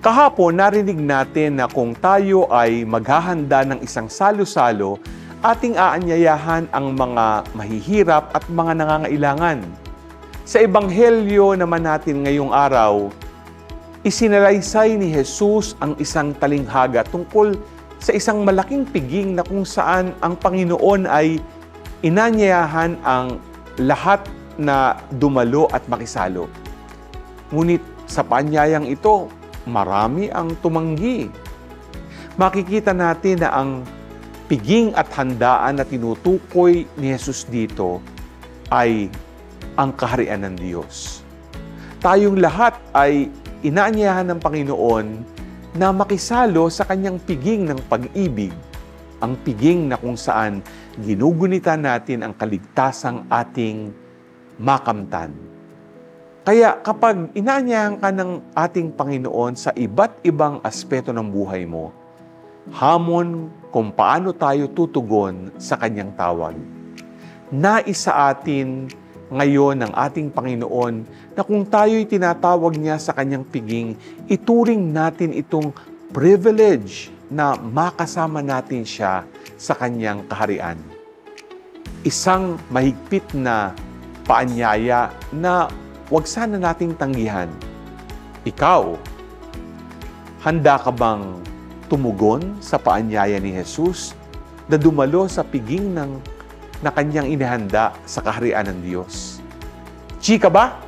Kahapon, narinig natin na kung tayo ay maghahanda ng isang salo-salo, ating aanyayahan ang mga mahihirap at mga nangangailangan. Sa Ebanghelyo naman natin ngayong araw, isinalaysay ni Jesus ang isang talinghaga tungkol sa isang malaking piging na kung saan ang Panginoon ay inanyayahan ang lahat na dumalo at makisalo. Ngunit sa paanyayang ito, marami ang tumanggi. Makikita natin na ang piging at handaan na tinutukoy ni Jesus dito ay ang kaharian ng Diyos. Tayong lahat ay inaanyayahan ng Panginoon na makisalo sa kanyang piging ng pag-ibig, ang piging na kung saan ginugunita natin ang kaligtasang ating makamtan. Kaya kapag inaanyayahan ka ng ating Panginoon sa iba't ibang aspeto ng buhay mo, hamon kung paano tayo tutugon sa kanyang tawag. Nais sa atin ngayon ng ating Panginoon na kung tayo'y tinatawag niya sa kanyang piging, ituring natin itong privilege na makasama natin siya sa kanyang kaharian. Isang mahigpit na paanyaya na huwag sana nating tanggihan. Ikaw, handa ka bang tumugon sa paanyaya ni Jesus na dumalo sa piging na kanyang inihanda sa kaharian ng Diyos? Chika ba?